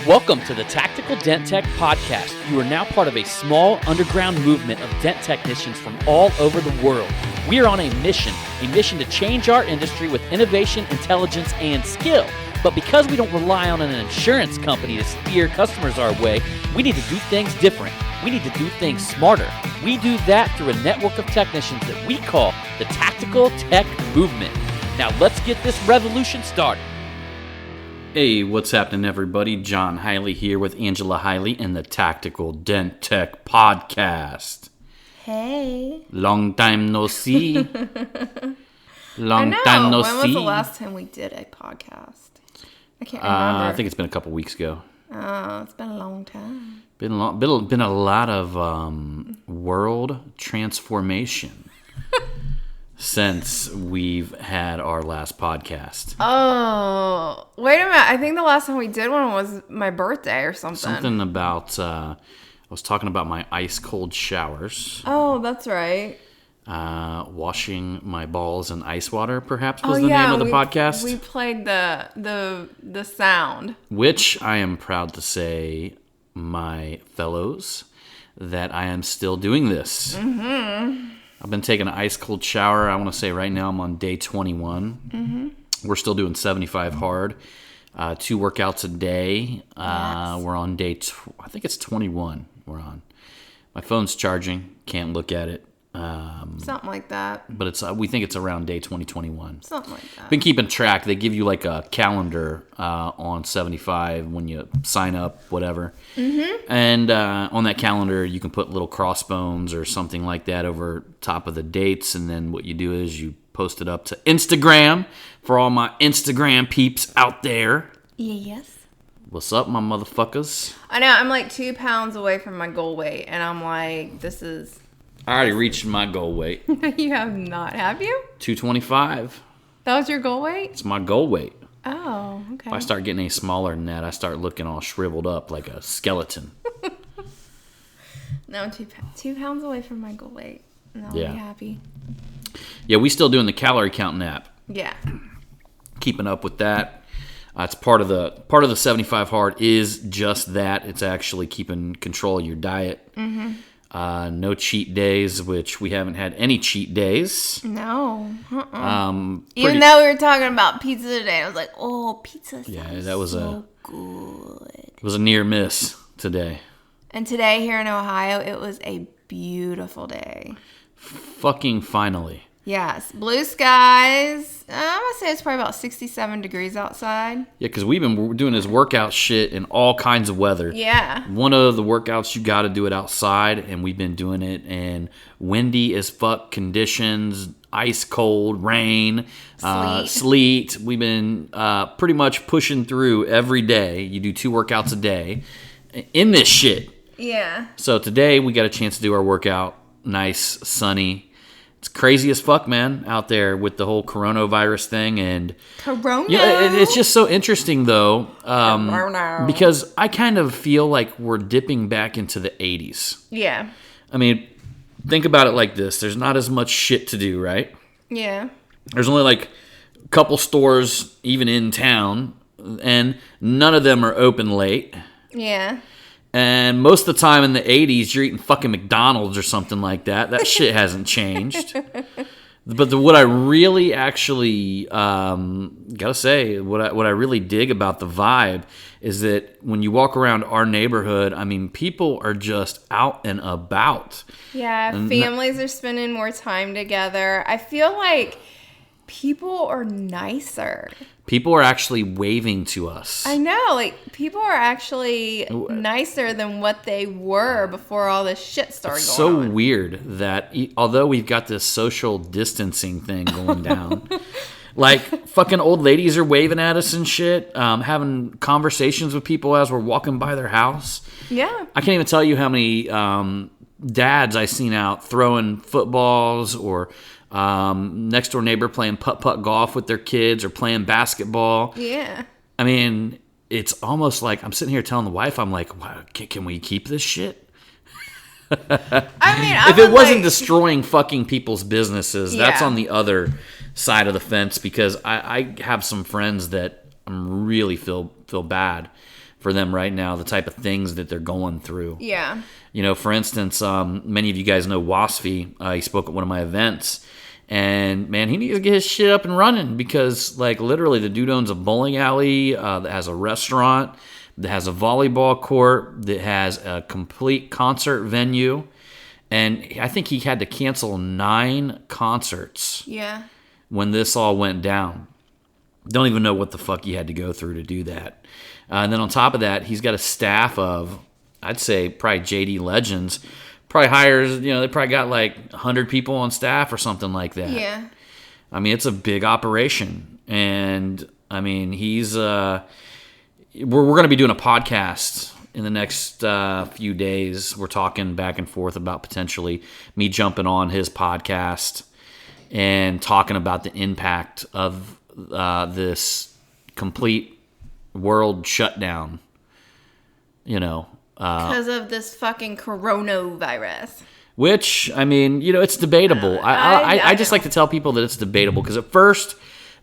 Welcome to the Tactical Dent Tech Podcast. You are now part of a small underground movement of dent technicians from all over the world. We are on a mission to change our industry with innovation, intelligence, and skill. But because we don't rely on an insurance company to steer customers our way, we need to do things different. We need to do things smarter. We do that through a network of technicians that we call the Tactical Tech Movement. Now let's get this revolution started. Hey, what's happening, everybody? John Hiley here with Angela Hiley in the Tactical Dent Tech Podcast. Hey. Long time no see. When was the last time we did a podcast? I can't remember. I think it's been a couple weeks ago. Oh, it's been a long time. Been a lot of world transformation since we've had our last podcast. Oh, wait a minute. I think the last time we did one was my birthday or something. Something about, I was talking about my ice cold showers. Oh, that's right. Washing my balls in ice water, perhaps, was the name of the podcast. We played the sound. Which I am proud to say, my fellows, that I am still doing this. Mm-hmm. I've been taking an ice cold shower. I want to say right now I'm on day 21. Mm-hmm. We're still doing 75 hard. 2 workouts a day. Yes. We're on day, I think it's 21 we're on. My phone's charging. Can't look at it. Something like that. But it's we think it's around day 2021. Something like that. Been keeping track. They give you like a calendar on 75 when you sign up, whatever. Mm-hmm. And on that calendar, you can put little crossbones or something like that over top of the dates. And then what you do is you post it up to Instagram for all my Instagram peeps out there. Yes. What's up, my motherfuckers? I know. I'm like 2 pounds away from my goal weight. And I'm like, this is... I already reached my goal weight. You have not, have you? 225. That was your goal weight? It's my goal weight. Oh, okay. If I start getting any smaller than that, I start looking all shriveled up like a skeleton. No, I'm 2 pounds away from my goal weight. And I'll be happy. Yeah, we still doing the calorie counting app. Yeah. Keeping up with that. It's part of the 75 hard is just that. It's actually keeping control of your diet. Mm-hmm. No cheat days, which we haven't had any cheat days. No. Even though we were talking about pizza today, I was like, "Oh, pizza sounds that was so good." It was a near miss today. And today here in Ohio, it was a beautiful day. Fucking finally. Yes, blue skies. I'm gonna say it's probably about 67 degrees outside. Yeah, because we've been doing this workout shit in all kinds of weather. Yeah. One of the workouts, you got to do it outside, and we've been doing it in windy as fuck conditions, ice cold, rain, sleet. We've been pretty much pushing through every day. You do 2 workouts a day in this shit. Yeah. So today we got a chance to do our workout. Nice, sunny. It's crazy as fuck, man, out there with the whole coronavirus thing. And Corona? Yeah, it's just so interesting, though, because I kind of feel like we're dipping back into the 80s. Yeah. I mean, think about it like this. There's not as much shit to do, right? Yeah. There's only like a couple stores even in town, and none of them are open late. Yeah. And most of the time in the 80s, you're eating fucking McDonald's or something like that. That shit hasn't changed. But what I really actually, gotta say, what I really dig about the vibe is that when you walk around our neighborhood, I mean, people are just out and about. Yeah, families are spending more time together. I feel like people are nicer. People are actually waving to us. I know, like, people are actually nicer than what they were before all this shit started going on. So weird that although we've got this social distancing thing going down, like, fucking old ladies are waving at us and shit, having conversations with people as we're walking by their house. Yeah. I can't even tell you how many dads I seen out throwing footballs or next door neighbor playing putt-putt golf with their kids or playing basketball. Yeah. I mean, it's almost like I'm sitting here telling the wife, I'm like, wow, can we keep this shit? I mean, if it wasn't destroying fucking people's businesses, that's on the other side of the fence, because I have some friends that I really feel bad for them right now, the type of things that they're going through. Yeah. You know, for instance, many of you guys know Wasfi. He spoke at one of my events. And, man, he needs to get his shit up and running because, like, literally the dude owns a bowling alley that has a restaurant, that has a volleyball court, that has a complete concert venue. And I think he had to cancel 9 concerts when this all went down. Don't even know what the fuck he had to go through to do that. And then on top of that, he's got a staff of, I'd say, probably JD legends. Probably hires, they probably got like 100 people on staff or something like that. Yeah. I mean, it's a big operation. And, I mean, he's, we're going to be doing a podcast in the next few days. We're talking back and forth about potentially me jumping on his podcast and talking about the impact of this complete world shutdown, because of this fucking coronavirus. Which, I mean, it's debatable. I just like to tell people that it's debatable because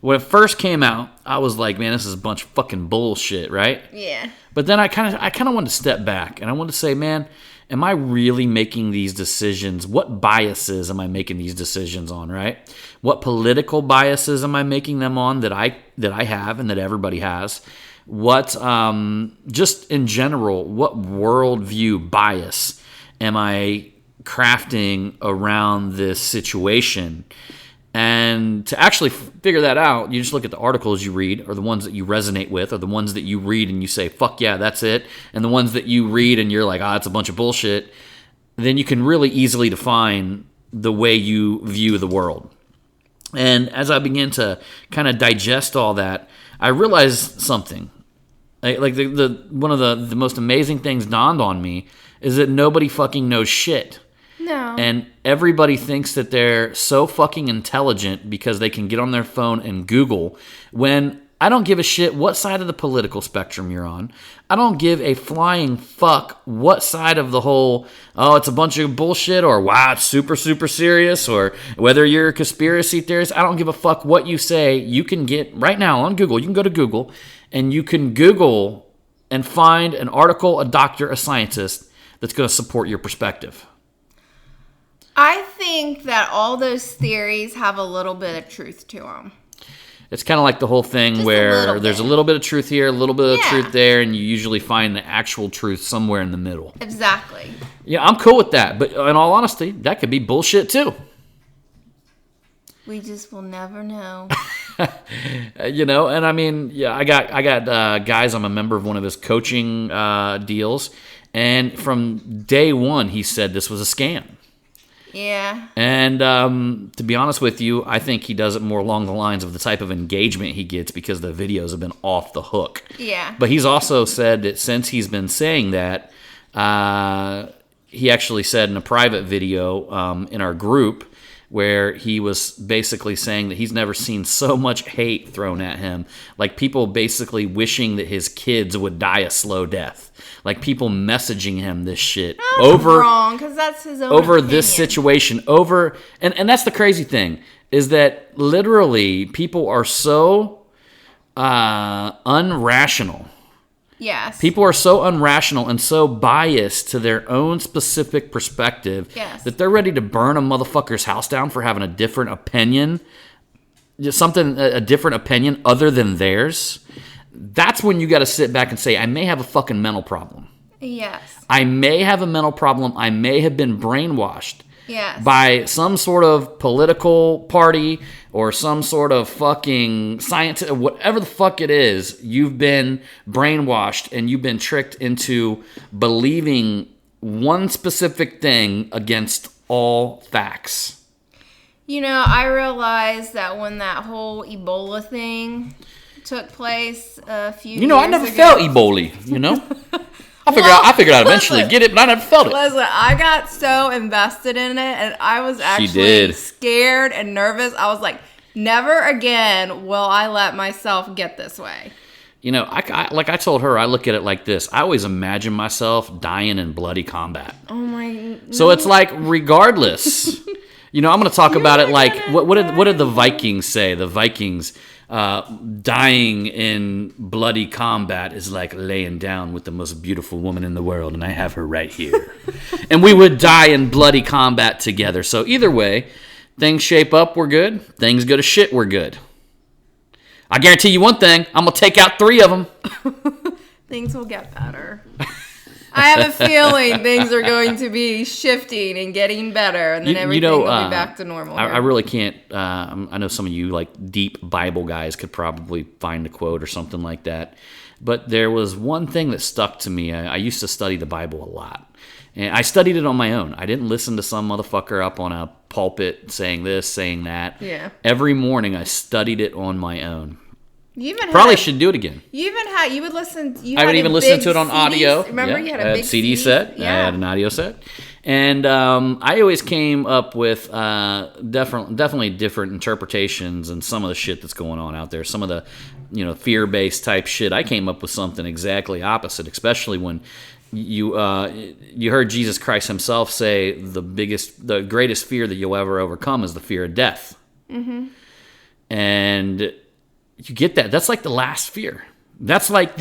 when it first came out, I was like, man, this is a bunch of fucking bullshit, right? Yeah. But then I kind of wanted to step back and I wanted to say, man, am I really making these decisions? What biases am I making these decisions on, right? What political biases am I making them on that I have and that everybody has? What, just in general, what worldview bias am I crafting around this situation? And to actually figure that out, you just look at the articles you read, or the ones that you resonate with, or the ones that you read and you say, fuck yeah, that's it. And the ones that you read and you're like, it's a bunch of bullshit. Then you can really easily define the way you view the world. And as I began to kind of digest all that, I realized something. Like one of the most amazing things dawned on me is that nobody fucking knows shit. No. And everybody thinks that they're so fucking intelligent because they can get on their phone and Google, when I don't give a shit what side of the political spectrum you're on. I don't give a flying fuck what side of the whole, it's a bunch of bullshit, or wow, it's super, super serious, or whether you're a conspiracy theorist. I don't give a fuck what you say. You can get right now on Google. You can go to Google and you can Google and find an article, a doctor, a scientist that's going to support your perspective. I think that all those theories have a little bit of truth to them. It's kind of like the whole thing Just where there's a little bit of truth here, a little bit of Yeah. truth there, and you usually find the actual truth somewhere in the middle. Exactly. Yeah, I'm cool with that. But in all honesty, that could be bullshit too. We just will never know. And I mean, yeah, I got guys. I'm a member of one of his coaching deals, and from day one, he said this was a scam. Yeah. And to be honest with you, I think he does it more along the lines of the type of engagement he gets because the videos have been off the hook. Yeah. But he's also said that since he's been saying that, he actually said in a private video in our group where he was basically saying that he's never seen so much hate thrown at him. Like people basically wishing that his kids would die a slow death. Like people messaging him this shit wrong, because that's his own opinion. This situation, and that's the crazy thing, is that literally people are so unrational. Yes. People are so unrational and so biased to their own specific perspective that they're ready to burn a motherfucker's house down for having a different opinion, a different opinion other than theirs. That's when you got to sit back and say, I may have a fucking mental problem. Yes. I may have a mental problem. I may have been brainwashed. Yes. By some sort of political party or some sort of fucking scientist, whatever the fuck it is, you've been brainwashed and you've been tricked into believing one specific thing against all facts. I realized that when that whole Ebola thing took place a few years ago. I never felt Ebola, I figured I'd eventually get it, but I never felt it. Listen, I got so invested in it, and I was actually scared and nervous. I was like, never again will I let myself get this way. Like I told her, I look at it like this. I always imagine myself dying in bloody combat. Oh my! So it's like, regardless, I'm going to talk about it like, what did the Vikings say? The Vikings, dying in bloody combat is like laying down with the most beautiful woman in the world, and I have her right here. And we would die in bloody combat together. So either way, things shape up, we're good. Things go to shit, we're good. I guarantee you one thing, I'm going to take out 3 of them. Things will get better. I have a feeling things are going to be shifting and getting better, and then everything will be back to normal. I really can't. I know some of you like deep Bible guys could probably find a quote or something like that. But there was one thing that stuck to me. I used to study the Bible a lot, and I studied it on my own. I didn't listen to some motherfucker up on a pulpit saying this, saying that. Yeah. Every morning I studied it on my own. You even probably should do it again. You would listen. I would even listen to it on CD. audio. Remember, you had a big CD set. Yeah. I had an audio set, and I always came up with definitely different interpretations and some of the shit that's going on out there. Some of the fear-based type shit. I came up with something exactly opposite, especially when you heard Jesus Christ himself say the greatest fear that you'll ever overcome is the fear of death. Mm-hmm. And you get that. That's like the last fear. That's like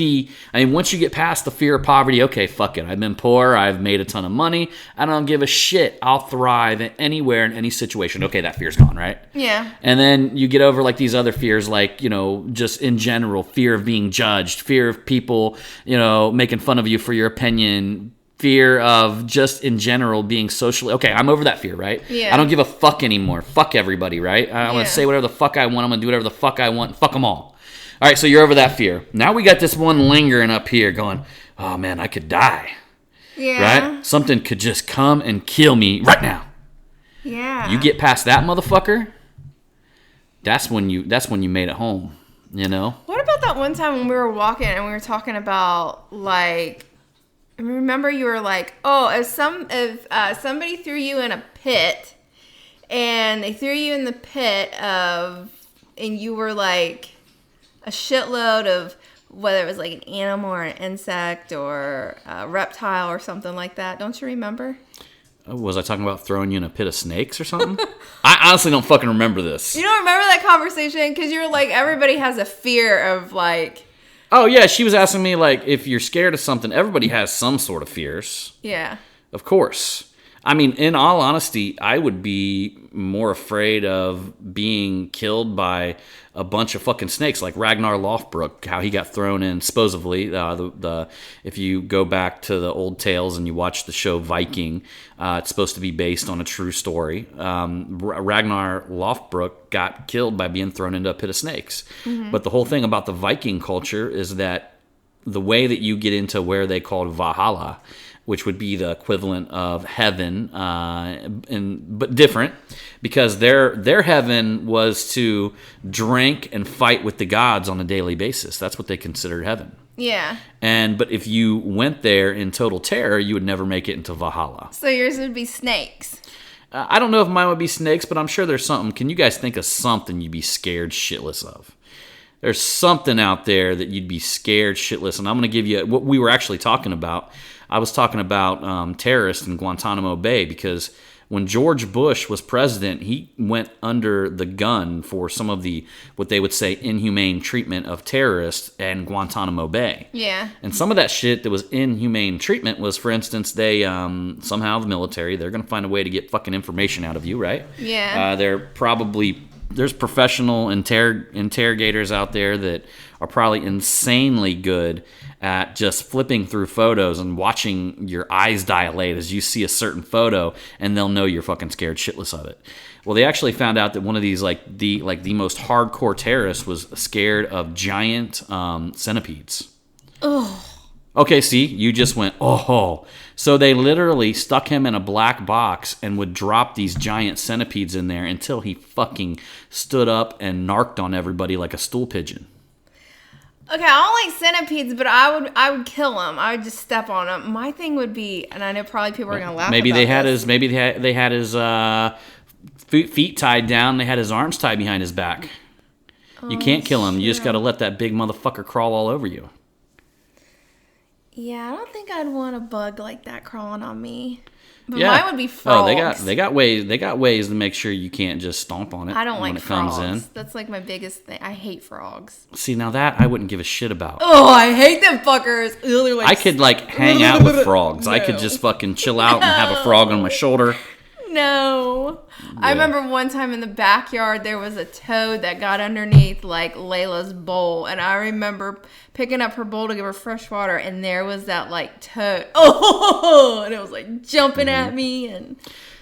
once you get past the fear of poverty, okay, fuck it. I've been poor. I've made a ton of money. I don't give a shit. I'll thrive anywhere in any situation. Okay, that fear's gone, right? Yeah. And then you get over like these other fears, like, just in general, fear of being judged, fear of people, making fun of you for your opinion, fear of just in general being socially... Okay, I'm over that fear, right? Yeah. I don't give a fuck anymore. Fuck everybody, right? I'm going to say whatever the fuck I want. I'm going to do whatever the fuck I want. Fuck them all. All right, so you're over that fear. Now we got this one lingering up here going, oh, man, I could die. Yeah. Right? Something could just come and kill me right now. Yeah. You get past that motherfucker, that's when you made it home, What about that one time when we were walking and we were talking about, like... Remember, you were like, "Oh, if somebody threw you in a pit, and they threw you in the pit and you were like a shitload of whether it was like an animal or an insect or a reptile or something like that. Don't you remember?" Was I talking about throwing you in a pit of snakes or something? I honestly don't fucking remember this. You don't remember that conversation because you were like, everybody has a fear of like. Oh, yeah, she was asking me, like, if you're scared of something, everybody has some sort of fears. Yeah. Of course. I mean, in all honesty, I would be more afraid of being killed by a bunch of fucking snakes, like Ragnar Lothbrok, how he got thrown in, supposedly. If you go back to the old tales and you watch the show Viking, it's supposed to be based on a true story. Ragnar Lothbrok got killed by being thrown into a pit of snakes. Mm-hmm. But the whole thing about the Viking culture is that the way that you get into where they called Valhalla, which would be the equivalent of heaven, but different, because their heaven was to drink and fight with the gods on a daily basis. That's what they considered heaven. Yeah. But if you went there in total terror, you would never make it into Valhalla. So yours would be snakes. I don't know if mine would be snakes, but I'm sure there's something. Can you guys think of something you'd be scared shitless of? There's something out there that you'd be scared shitless. And I'm going to give you what we were actually talking about. I was talking about terrorists in Guantanamo Bay, because when George Bush was president, he went under the gun for some of the, what they would say, inhumane treatment of terrorists in Guantanamo Bay. Yeah. And some of that shit that was inhumane treatment was, for instance, they somehow the military, they're going to find a way to get fucking information out of you, right? Yeah. There's professional interrogators out there that are probably insanely good at just flipping through photos and watching your eyes dilate as you see a certain photo, and they'll know you're fucking scared shitless of it. Well, they actually found out that one of these, the most hardcore terrorists was scared of giant centipedes. Oh. Okay, see, you just went, oh. So they literally stuck him in a black box and would drop these giant centipedes in there until he fucking stood up and narked on everybody like a stool pigeon. Okay, I don't like centipedes, but I would kill them. I would just step on them. My thing would be, and I know probably people are gonna laugh. Maybe about they had this. they had his feet tied down. They had his arms tied behind his back. You can't kill him. You just got to let that big motherfucker crawl all over you. Yeah, I don't think I'd want a bug like that crawling on me. But Yeah. mine would be frogs. Oh, they got ways to make sure you can't just stomp on it. I don't when like it comes frogs. in. That's like my biggest thing. I hate frogs. See, now that I wouldn't give a shit about. Oh, I hate them fuckers. Ugh, they're like I could like hang out with frogs. I could No. just fucking chill out and have a frog on my shoulder. No. I remember one time in the backyard there was a toad that got underneath like Layla's bowl, and I remember picking up her bowl to give her fresh water, and there was that like toad. Oh, and it was like jumping at me, and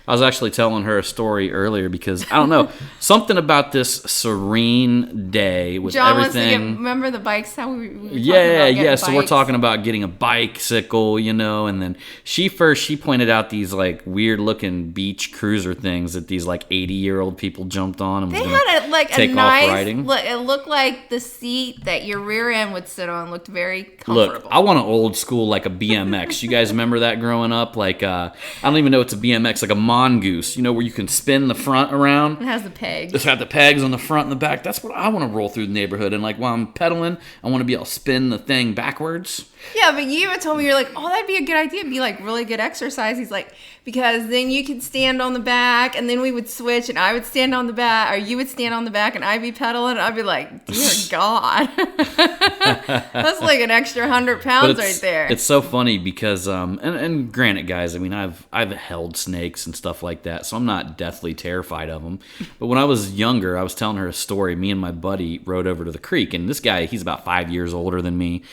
I was actually telling her a story earlier because I don't know, something about this serene day with John everything. wants to get, remember the bikes? How we were talking about Yeah. getting So we're bikes? talking about getting a bicycle, and then she pointed out these like weird looking beach cruiser things that these like 80-year-old people jumped on and was They gonna had a take off nice riding. look. It looked like the seat that your rear end would sit on looked very Look, comfortable. I want an old school like a BMX. You guys remember that growing up? Like I don't even know it's a BMX, like a mongoose. Where you can spin the front around. It has the pegs. It's got the pegs on the front and the back. That's what I want to roll through the neighborhood. And like while I'm pedaling, I want to be able to spin the thing backwards. Yeah, but you even told me, you're like, oh, that'd be a good idea. It'd be like really good exercise. He's like, because then you could stand on the back, and then we would switch, and I would stand on the back, or you would stand on the back, and I'd be pedaling, and I'd be like, dear God. That's like an extra 100 pounds right there. It's so funny because and granted, guys, I mean I've held snakes and stuff like that, so I'm not deathly terrified of them. But when I was younger, I was telling her a story. Me and my buddy rode over to the creek, and this guy, he's about 5 years older than me.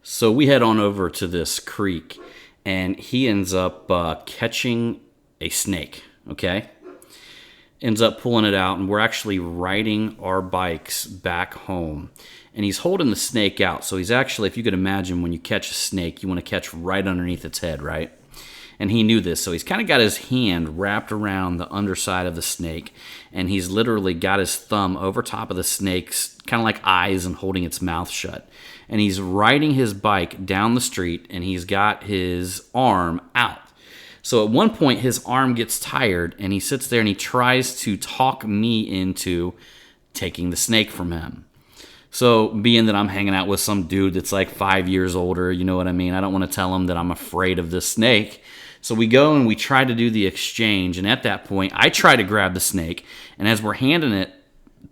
So we head on over to this creek, and he ends up catching a snake, okay? Ends up pulling it out, and we're actually riding our bikes back home. And he's holding the snake out. So he's actually, if you could imagine, when you catch a snake, you want to catch right underneath its head, right? And he knew this, so he's kind of got his hand wrapped around the underside of the snake, and he's literally got his thumb over top of the snake's kind of like eyes and holding its mouth shut. And he's riding his bike down the street, and he's got his arm out. So at one point, his arm gets tired, and he sits there and he tries to talk me into taking the snake from him. So being that I'm hanging out with some dude that's like 5 years older, you know what I mean? I don't want to tell him that I'm afraid of this snake. So we go and we try to do the exchange. And at that point, I try to grab the snake. And as we're handing it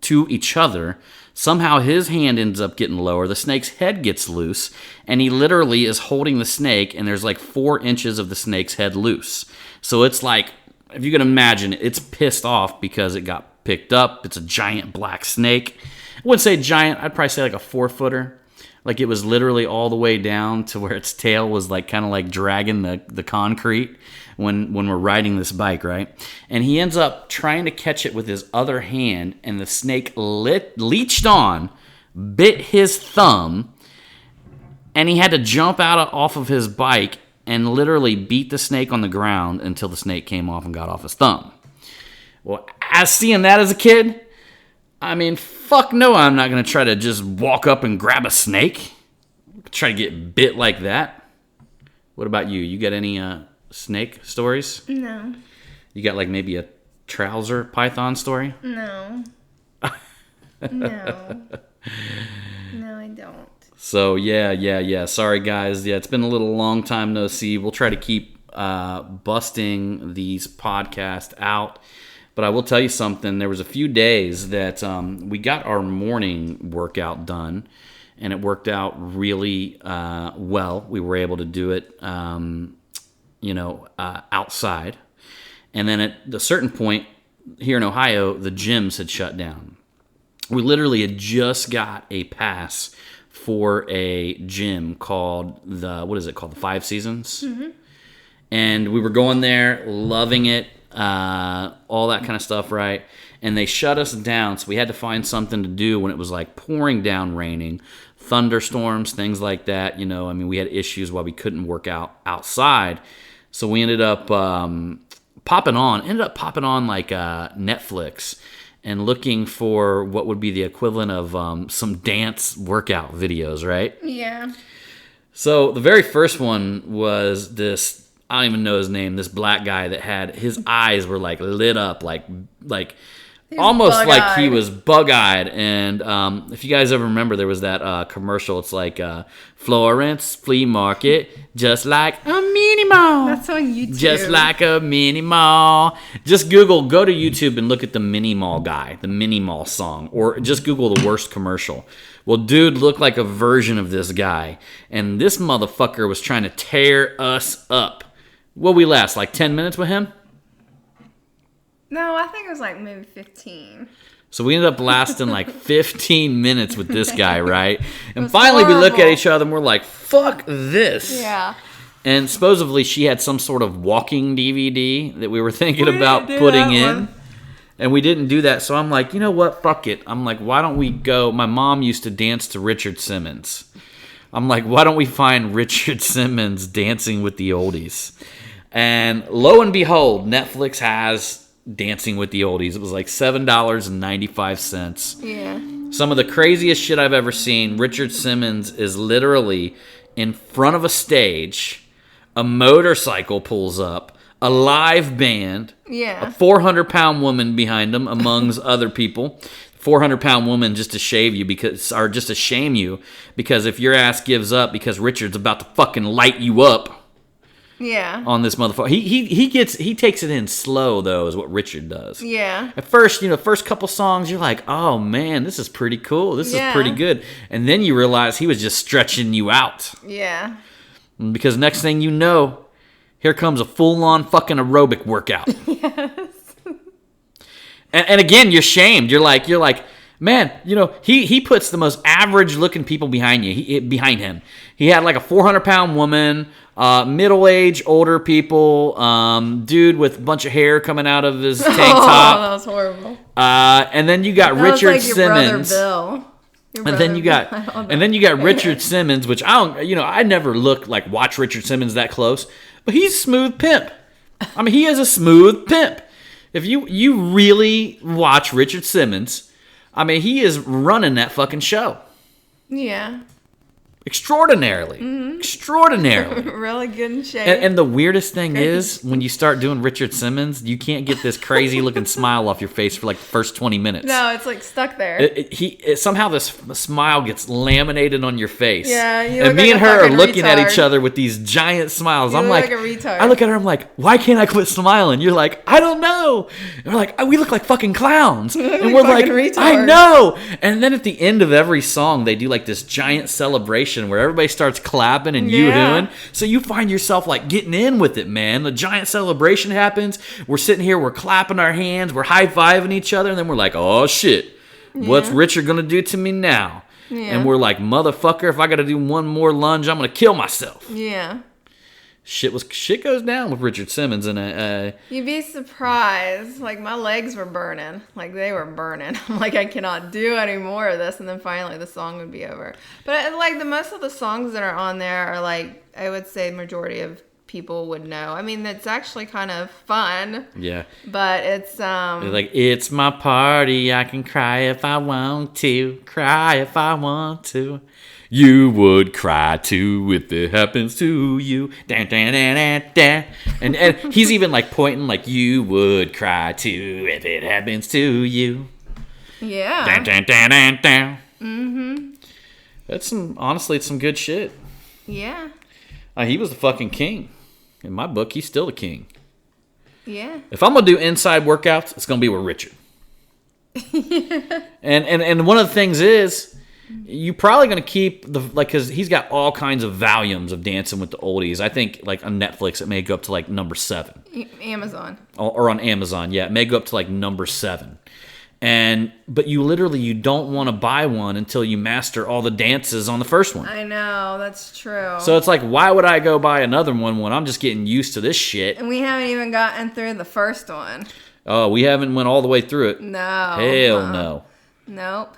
to each other, somehow his hand ends up getting lower. The snake's head gets loose. And he literally is holding the snake. And there's like 4 inches of the snake's head loose. So it's like, if you can imagine, it's pissed off because it got picked up. It's a giant black snake. I wouldn't say giant. I'd probably say like a 4-footer. Like it was literally all the way down to where its tail was like kind of like dragging the concrete when we're riding this bike, right? And he ends up trying to catch it with his other hand, and the snake leached on, bit his thumb, and he had to jump off of his bike and literally beat the snake on the ground until the snake came off and got off his thumb. Well, as seeing that as a kid, I mean, fuck no, I'm not going to try to just walk up and grab a snake. Try to get bit like that. What about you? You got any snake stories? No. You got like maybe a trouser python story? No. No. No, I don't. So, yeah. Sorry, guys. Yeah, it's been a long time no see. We'll try to keep busting these podcasts out. But I will tell you something. There was a few days that we got our morning workout done, and it worked out really well. We were able to do it, outside. And then at a certain point here in Ohio, the gyms had shut down. We literally had just got a pass for a gym called the 5 Seasons. Mm-hmm. And we were going there, loving it. All that kind of stuff, right? And they shut us down, so we had to find something to do when it was like pouring down, raining, thunderstorms, things like that. We had issues while we couldn't work out outside, so we ended up popping on like Netflix and looking for what would be the equivalent of some dance workout videos, right? Yeah. So the very first one was this, I don't even know his name, this black guy that had his eyes were like lit up like almost like he was bug-eyed. And if you guys ever remember, there was that commercial. It's like Florence Flea Market, just like a mini mall. That's on YouTube. Just like a mini mall. Just go to YouTube and look at the mini mall guy, the mini mall song, or just Google the worst commercial. Well, dude looked like a version of this guy, and this motherfucker was trying to tear us up. What we last, like 10 minutes with him? No, I think it was like maybe 15. So we ended up lasting like 15 minutes with this guy, right? And finally we look at each other and we're like, fuck this. Yeah. And supposedly she had some sort of walking DVD that we were thinking about putting in. And we didn't do that. So I'm like, you know what? Fuck it. I'm like, why don't we go? My mom used to dance to Richard Simmons. I'm like, why don't we find Richard Simmons dancing with the oldies? And lo and behold, Netflix has Dancing with the Oldies. It was like $7.95. Yeah. Some of the craziest shit I've ever seen. Richard Simmons is literally in front of a stage. A motorcycle pulls up. A live band. Yeah. A 400-pound woman behind him, amongst other people. 400-pound woman just to shame you because if your ass gives up because Richard's about to fucking light you up. Yeah. On this motherfucker. He takes it in slow though, is what Richard does. Yeah. At first, first couple songs, you're like, oh man, this is pretty cool. This is pretty good. And then you realize he was just stretching you out. Yeah. Because next thing you know, here comes a full-on fucking aerobic workout. Yes. And again, you're shamed. You're like, man, he puts the most average-looking people behind him. He had like a 400-pound woman, middle-aged, older people, dude with a bunch of hair coming out of his tank top. Oh, that was horrible. And then you got Richard Simmons. Brother Bill. And then you got Richard Simmons, which I never watch Richard Simmons that close, but he's a smooth pimp. I mean, he is a smooth pimp. If you really watch Richard Simmons, I mean, he is running that fucking show. Yeah. Extraordinarily. Really good in shape. And the weirdest thing is, when you start doing Richard Simmons, you can't get this crazy looking smile off your face for like the first 20 minutes. No, it's like stuck there. Somehow this smile gets laminated on your face. Yeah, you and look me like and a her are fucking looking at retard. each other with these giant smiles. You I'm look like a retard. I look at her, I'm like, why can't I quit smiling? You're like, I don't know. And we're like, we look like fucking clowns. And we're like, retards. I know. And then at the end of every song, they do like this giant celebration where everybody starts clapping and yoo-hooing. So you find yourself like getting in with it, man. The giant celebration happens. We're sitting here, we're clapping our hands, we're high-fiving each other, and then we're like, oh shit, what's Richard gonna do to me now? Yeah. And we're like, motherfucker, if I gotta do one more lunge, I'm gonna kill myself. Yeah. Shit goes down with Richard Simmons, and You'd be surprised. Like, my legs were burning. Like, they were burning. I'm like, I cannot do any more of this. And then finally the song would be over. But, like, the most of the songs that are on there are, like, I would say majority of people would know. I mean, it's actually kind of fun. yeah. But it's, Like, it's my party, I can cry if I want to, cry if I want to. You would cry too if it happens to you. Dan, dan, dan, dan, dan. And he's even like pointing like, you would cry too if it happens to you. yeah. Dan, dan, dan, dan, dan. Mm-hmm. That's honestly, it's some good shit. Yeah. He was the fucking king. In my book, he's still the king. Yeah. If I'm going to do inside workouts, it's going to be with Richard. And one of the things is, you're probably going to keep because he's got all kinds of volumes of Dancing with the Oldies. I think like on Netflix it may go up to like number 7. Amazon. Or on Amazon, yeah, it may go up to like number 7. But you don't want to buy one until you master all the dances on the first one. I know, that's true. So it's like, why would I go buy another one when I'm just getting used to this shit? And we haven't even gotten through the first one. Oh, we haven't went all the way through it. No. Hell no. Nope.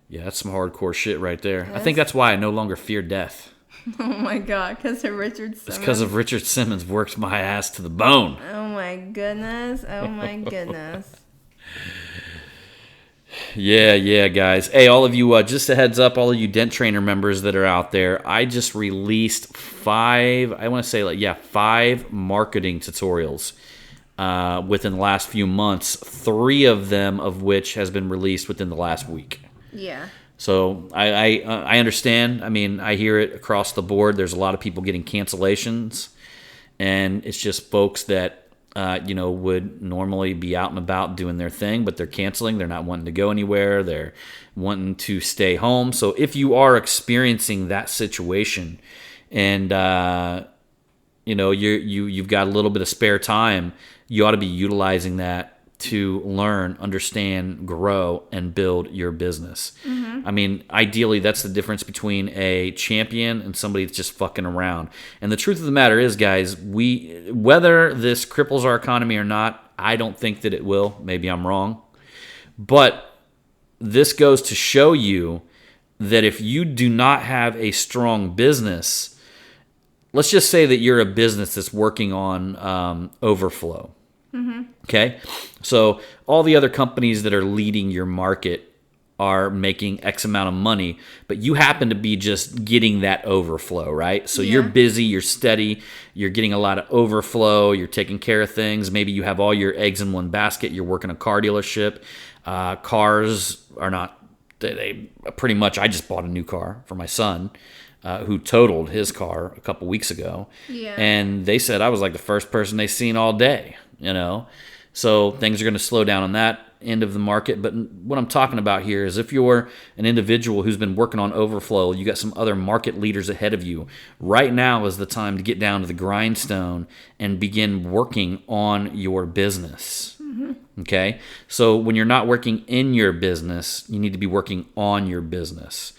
Yeah, that's some hardcore shit right there. I think that's why I no longer fear death. Oh my god, because of Richard Simmons. It's because of Richard Simmons worked my ass to the bone. Oh my goodness. Oh my goodness. Yeah, guys. Hey, all of you, just a heads up, all of you Dent Trainer members that are out there, I just released 5 marketing tutorials within the last few months, 3 of them of which has been released within the last week. Yeah. So I understand. I mean, I hear it across the board. There's a lot of people getting cancellations, and it's just folks that would normally be out and about doing their thing, but they're canceling. They're not wanting to go anywhere. They're wanting to stay home. So if you are experiencing that situation, and you've got a little bit of spare time, you ought to be utilizing that to learn, understand, grow, and build your business. I mean, ideally, that's the difference between a champion and somebody that's just fucking around. And the truth of the matter is, guys, whether this cripples our economy or not, I don't think that it will. Maybe I'm wrong. But this goes to show you that if you do not have a strong business, let's just say that you're a business that's working on overflow. Okay, so all the other companies that are leading your market are making X amount of money, but you happen to be just getting that overflow, right? So you're busy, you're steady, you're getting a lot of overflow, you're taking care of things. Maybe you have all your eggs in one basket. You're working a car dealership. Cars are not, they pretty much, I just bought a new car for my son, who totaled his car a couple weeks ago. Yeah. And they said I was like the first person they seen all day, So things are going to slow down on that end of the market. But what I'm talking about here is if you're an individual who's been working on overflow, you got some other market leaders ahead of you. Right now is the time to get down to the grindstone and begin working on your business. Okay? So when you're not working in your business, you need to be working on your business.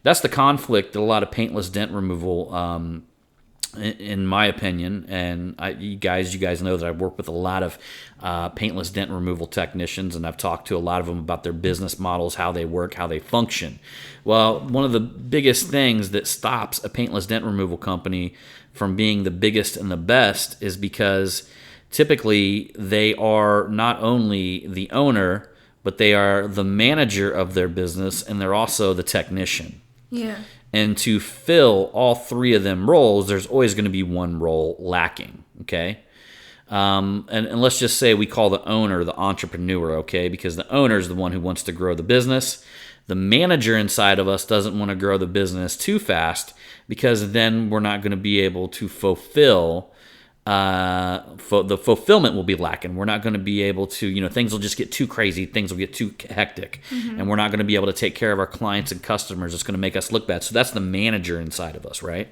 That's the conflict that a lot of paintless dent removal, in my opinion, and you guys know that I've worked with a lot of paintless dent removal technicians, and I've talked to a lot of them about their business models, how they work, how they function. Well, one of the biggest things that stops a paintless dent removal company from being the biggest and the best is because typically they are not only the owner, but they are the manager of their business, and they're also the technician. Yeah. And to fill all 3 of them roles, there's always going to be one role lacking, okay? And let's just say we call the owner the entrepreneur, okay? Because the owner is the one who wants to grow the business. The manager inside of us doesn't want to grow the business too fast because then we're not going to be able to fulfill the fulfillment will be lacking. We're not going to be able to, things will just get too crazy. Things will get too hectic. And we're not going to be able to take care of our clients and customers. It's going to make us look bad. So that's the manager inside of us, right?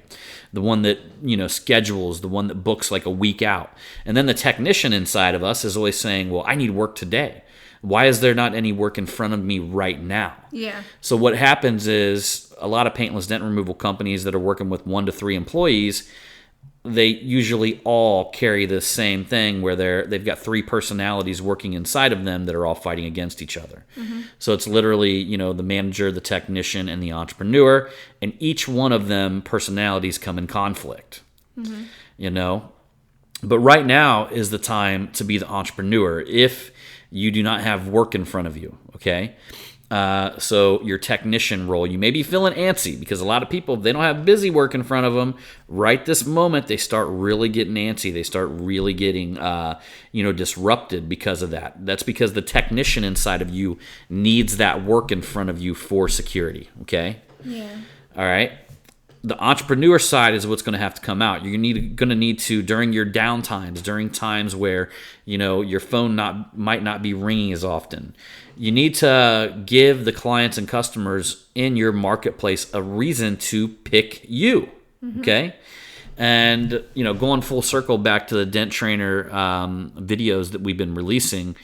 The one that, schedules, the one that books like a week out. And then the technician inside of us is always saying, well, I need work today. Why is there not any work in front of me right now? Yeah. So what happens is a lot of paintless dent removal companies that are working with 1 to 3 employees, they usually all carry the same thing where they've got 3 personalities working inside of them that are all fighting against each other. So it's literally, the manager, the technician, and the entrepreneur, and each one of them personalities come in conflict. But right now is the time to be the entrepreneur if you do not have work in front of you, okay? So your technician role, you may be feeling antsy because a lot of people, if they don't have busy work in front of them, right this moment, they start really getting antsy. They start really getting, disrupted because of that. That's because the technician inside of you needs that work in front of you for security, okay? Yeah. All right. The entrepreneur side is what's going to have to come out. You're going to need to, during your downtimes, during times where, your phone might not be ringing as often, you need to give the clients and customers in your marketplace a reason to pick you, okay? And, going full circle back to the Dent Trainer videos that we've been releasing,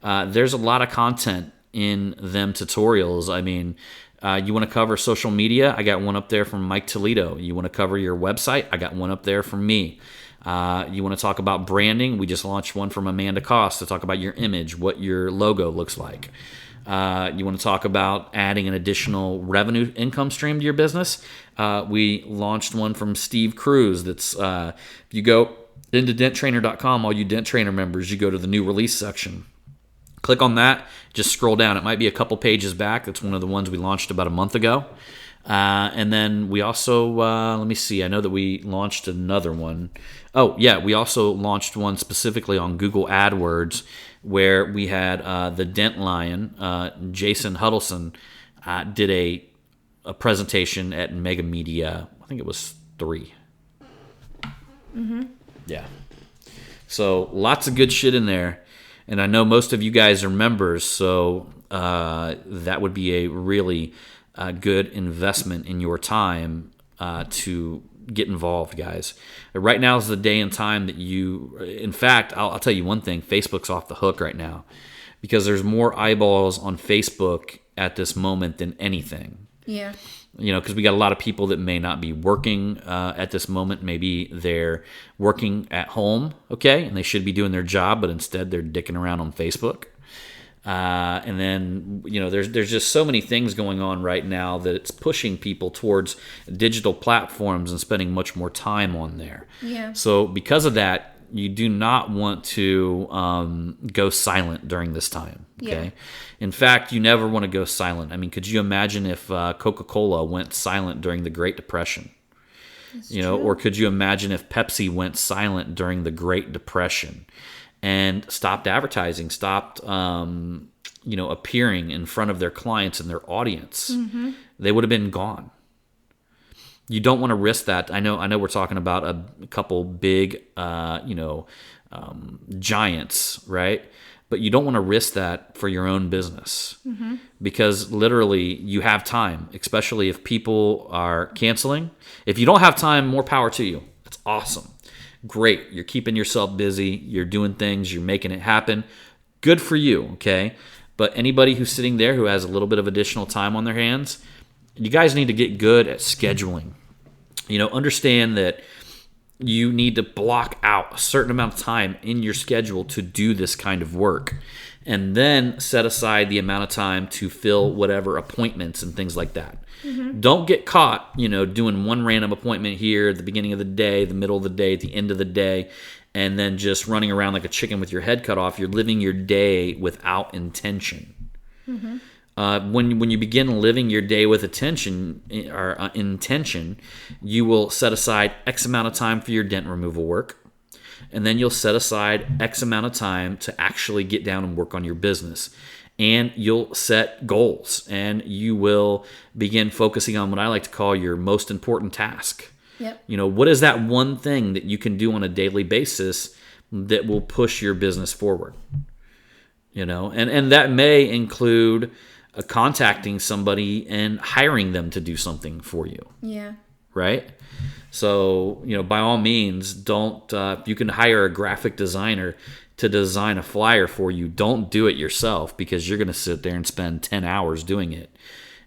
there's a lot of content in them tutorials. I mean, you want to cover social media? I got one up there from Mike Toledo. You want to cover your website? I got one up there from me. You want to talk about branding? We just launched one from Amanda Koss to talk about your image, what your logo looks like. You want to talk about adding an additional revenue income stream to your business? We launched one from Steve Cruz. That's if you go into denttrainer.com, all you Dent Trainer members, you go to the new release section. Click on that. Just scroll down. It might be a couple pages back. That's one of the ones we launched about a month ago. And then we also, let me see, I know that we launched another one. Oh, yeah, we also launched one specifically on Google AdWords where we had the Dent Lion, Jason Huddleston, did a presentation at Mega Media. I think it was 3. Mm-hmm. Yeah. So lots of good shit in there. And I know most of you guys are members, so that would be a really good investment in your time to get involved, guys. Right now is the day and time that you... In fact, I'll tell you one thing. Facebook's off the hook right now because there's more eyeballs on Facebook at this moment than anything. Yeah. Because we got a lot of people that may not be working at this moment. Maybe they're working at home, okay, and they should be doing their job, but instead they're dicking around on Facebook. And then, there's just so many things going on right now that it's pushing people towards digital platforms and spending much more time on there. Yeah. So because of that, you do not want to go silent during this time. Okay. Yeah. In fact, you never want to go silent. I mean, could you imagine if Coca-Cola went silent during the Great Depression? That's true. True. Or could you imagine if Pepsi went silent during the Great Depression and stopped advertising, stopped appearing in front of their clients and their audience? Mm-hmm. They would have been gone. You don't want to risk that. I know we're talking about a couple big, giants, right? But you don't want to risk that for your own business because literally you have time, especially if people are canceling. If you don't have time, more power to you. That's awesome. Great. You're keeping yourself busy. You're doing things. You're making it happen. Good for you, okay? But anybody who's sitting there who has a little bit of additional time on their hands, you guys need to get good at scheduling. Understand that you need to block out a certain amount of time in your schedule to do this kind of work. And then set aside the amount of time to fill whatever appointments and things like that. Mm-hmm. Don't get caught, doing one random appointment here at the beginning of the day, the middle of the day, at the end of the day, and then just running around like a chicken with your head cut off. You're living your day without intention. Mm-hmm. When you begin living your day with intention, you will set aside X amount of time for your dent removal work, and then you'll set aside X amount of time to actually get down and work on your business. And you'll set goals, and you will begin focusing on what I like to call your most important task. Yep. What is that one thing that you can do on a daily basis that will push your business forward? And that may include contacting somebody and hiring them to do something for you. Yeah. Right? So, by all means, don't, if you can hire a graphic designer to design a flyer for you, don't do it yourself because you're going to sit there and spend 10 hours doing it.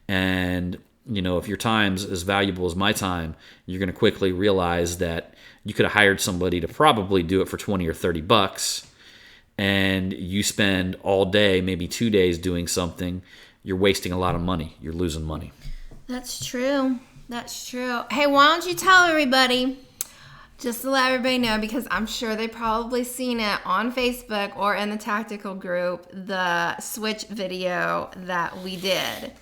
And, if your time's as valuable as my time, you're going to quickly realize that you could have hired somebody to probably do it for $20 or $30, and you spend all day, maybe 2 days doing something. You're wasting a lot of money. You're losing money. That's true. That's true. Hey, why don't you tell everybody, just to let everybody know, because I'm sure they probably seen it on Facebook or in the tactical group, the switch video that we did.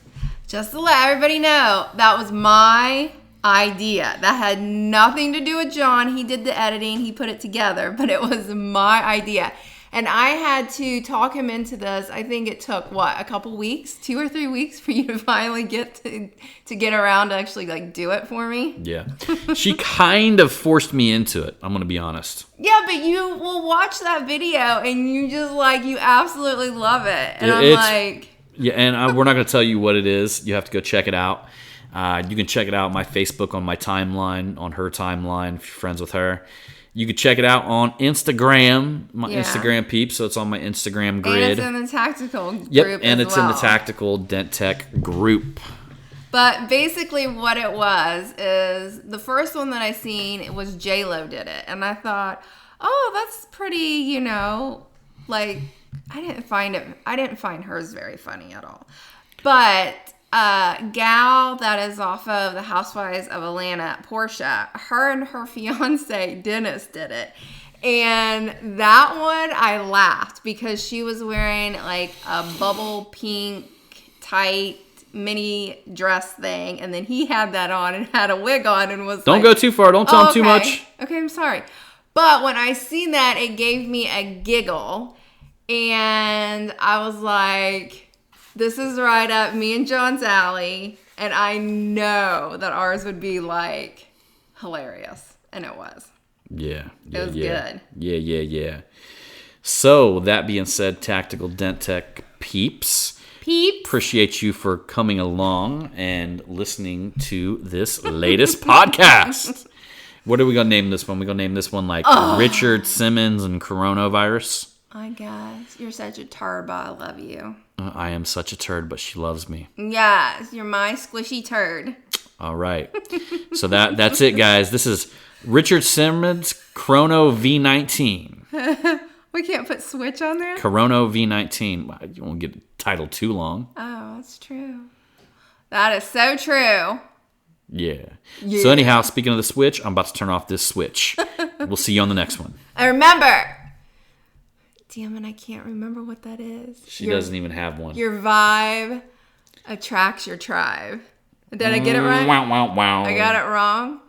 Just to let everybody know, that was my idea. That had nothing to do with John. He did the editing. He put it together, but it was my idea. And I had to talk him into this. I think it took, a couple weeks, 2 or 3 weeks for you to finally get to get around to actually do it for me. Yeah. She kind of forced me into it. I'm going to be honest. Yeah, but you will watch that video and you just you absolutely love it. And Yeah, and we're not going to tell you what it is. You have to go check it out. You can check it out on my Facebook, on my timeline, on her timeline if you're friends with her. You can check it out on Instagram, my Instagram peeps. So it's on my Instagram grid. And it's in the tactical group and it's in the well. Tactical Dent Tech group. But basically what it was is the first one that I seen, it was J-Lo did it. And I thought, oh, that's pretty, I didn't find hers very funny at all. But gal that is off of the Housewives of Atlanta, Portia, her and her fiance Dennis did it, and that one I laughed because she was wearing a bubble pink tight mini dress thing, and then he had that on and had a wig on and was Don't go too far. Don't tell him too much. Okay, I'm sorry. But when I seen that, it gave me a giggle. And I was like, this is right up me and John's alley. And I know that ours would be like hilarious. And it was. Yeah. It was good. Yeah. So, that being said, Tactical Dent Tech peeps. Appreciate you for coming along and listening to this latest podcast. What are we going to name this one? We're going to name this one like Richard Simmons and Coronavirus. I guess. You're such a turd, but I love you. I am such a turd, but she loves me. Yes, you're my squishy turd. All right. So that's it, guys. This is Richard Simmons, Chrono V19. We can't put switch on there? Chrono V19. You won't get the title too long. Oh, that's true. That is so true. Yeah. So anyhow, speaking of the switch, I'm about to turn off this switch. We'll see you on the next one. And remember, damn it, I can't remember what that is. She doesn't even have one. Your vibe attracts your tribe. Did I get it right? Wow. I got it wrong?